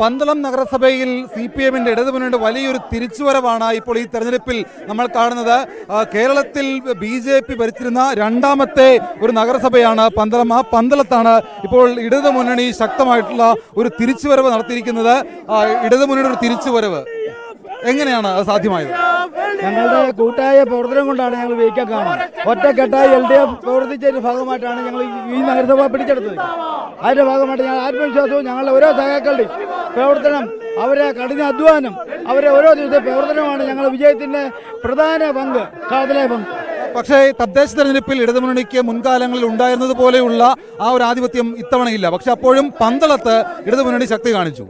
പന്തളം നഗരസഭയിൽ CPM-ന്റെ ഇടതുമുന്നണിയുടെ വലിയൊരു തിരിച്ചുവരവാണ് ഇപ്പോൾ ഈ തെരഞ്ഞെടുപ്പിൽ നമ്മൾ കാണുന്നത്. കേരളത്തിൽ BJP ഭരിച്ചിരുന്ന രണ്ടാമത്തെ ഒരു നഗരസഭയാണ് പന്തളം. ആ പന്തളത്താണ് ഇപ്പോൾ ഇടതുമുന്നണി ശക്തമായിട്ടുള്ള ഒരു തിരിച്ചുവരവ് നടത്തിയിരിക്കുന്നത്. ഇടതുമുന്നണിയുടെ ഒരു തിരിച്ചുവരവ് എങ്ങനെയാണ് അത് സാധ്യമായത്? ഞങ്ങളുടെ കൂട്ടായ പ്രവർത്തനം കൊണ്ടാണ് ഞങ്ങൾ വിജയിക്കാൻ കാണുന്നത്. ഒറ്റക്കെട്ടായി LDF പ്രവർത്തിച്ചതിന്റെ ഭാഗമായിട്ടാണ് ഞങ്ങൾ ഈ നഗരസഭ പിടിച്ചെടുത്തത്. അതിന്റെ ഭാഗമായിട്ട് ഞങ്ങൾ ആത്മവിശ്വാസവും ഞങ്ങളുടെ ഓരോ സഹാക്കളുടെയും പ്രവർത്തനം, അവരെ കഠിന അധ്വാനം, അവരെ ഓരോ ദിവസത്തെ പ്രവർത്തനമാണ് ഞങ്ങളുടെ വിജയത്തിന്റെ പ്രധാന പങ്ക്, കാതലായ പങ്ക്. പക്ഷേ തദ്ദേശ തെരഞ്ഞെടുപ്പിൽ ഇടതുമുന്നണിക്ക് മുൻകാലങ്ങളിൽ ഉണ്ടായിരുന്നത് പോലെയുള്ള ആ ഒരു ആധിപത്യം ഇത്തവണയില്ല. പക്ഷെ അപ്പോഴും പന്തളത്ത് ഇടതുമുന്നണി ശക്തി കാണിച്ചു.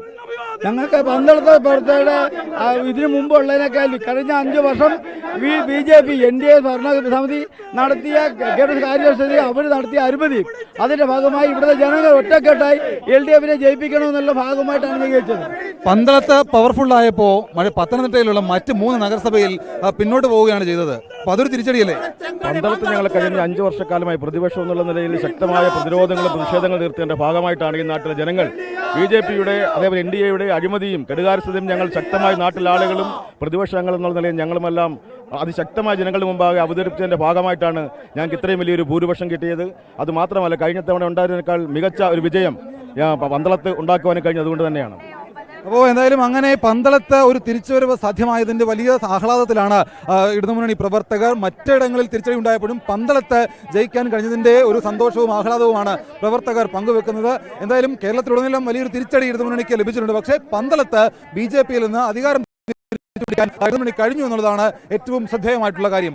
ഞങ്ങൾക്ക് പന്തളത്തെ പ്രവർത്തകരുടെ ഇതിനു മുമ്പുള്ളതിനേക്കാൾ കഴിഞ്ഞ 5 വർഷം BJP NDA ഭരണസമിതി നടത്തിയ കാര്യസ്ഥിതി, അവർ നടത്തിയ അഴിമതി, അതിന്റെ ഭാഗമായി ഇവിടുത്തെ ജനങ്ങൾ ഒറ്റക്കെട്ടായി LDF-നെ ജയിപ്പിക്കണമെന്നുള്ള ഭാഗമായിട്ടാണ് ജയിച്ചത്. പന്തളത്ത് പവർഫുൾ ആയപ്പോൾ പത്തനംതിട്ടയിലുള്ള മറ്റ് 3 നഗരസഭയിൽ പിന്നോട്ട് പോവുകയാണ് ചെയ്തത്. അപ്പൊ അതൊരു തിരിച്ചടിയല്ലേ? പന്തളത്ത് ഞങ്ങൾ കഴിഞ്ഞ 5 വർഷക്കാലമായി പ്രതിപക്ഷം എന്നുള്ള നിലയിൽ ശക്തമായ പ്രതിരോധങ്ങളും പ്രതിഷേധങ്ങൾ തീർത്തതിന്റെ ഭാഗമായിട്ടാണ് ഈ നാട്ടിലെ ജനങ്ങൾ BJP-യുടെ അതേപോലെ NDA-യുടെ അഴിമതിയും കെടുകാര്യസ്ഥതയും ഞങ്ങൾ ശക്തമായി നാട്ടിലെ ആളുകളും പ്രതിപക്ഷങ്ങൾ എന്നുള്ള നിലയിൽ ഞങ്ങളുമെല്ലാം അതിശക്തമായ ജനങ്ങളുടെ മുമ്പാകെ അവതരിപ്പിച്ചതിന്റെ ഭാഗമായിട്ടാണ് ഞങ്ങൾക്ക് ഇത്രയും വലിയൊരു ഭൂരിപക്ഷം കിട്ടിയത്. അതുമാത്രമല്ല, കഴിഞ്ഞ തവണ ഉണ്ടായതിനേക്കാൾ മികച്ച ഒരു വിജയം പന്തളത്ത് ഉണ്ടാക്കുവാനും കഴിഞ്ഞത് അതുകൊണ്ട് തന്നെയാണ്. അപ്പോൾ എന്തായാലും അങ്ങനെ പന്തളത്ത് ഒരു തിരിച്ചുവരവ് സാധ്യമായതിൻ്റെ വലിയ ആഹ്ലാദത്തിലാണ് ഇടതുമുന്നണി പ്രവർത്തകർ. മറ്റിടങ്ങളിൽ തിരിച്ചടി ഉണ്ടായപ്പോഴും പന്തളത്ത് ജയിക്കാൻ കഴിഞ്ഞതിൻ്റെ ഒരു സന്തോഷവും ആഹ്ലാദവുമാണ് പ്രവർത്തകർ പങ്കുവെക്കുന്നത്. എന്തായാലും കേരളത്തിലുടനീളം വലിയൊരു തിരിച്ചടി ഇടതുമുന്നണിക്ക് ലഭിച്ചിട്ടുണ്ട്. പക്ഷേ പന്തളത്ത് BJP-യിൽ നിന്ന് അധികാരം ഇടതുമുന്നണി കഴിഞ്ഞു എന്നുള്ളതാണ് ഏറ്റവും ശ്രദ്ധേയമായിട്ടുള്ള കാര്യം.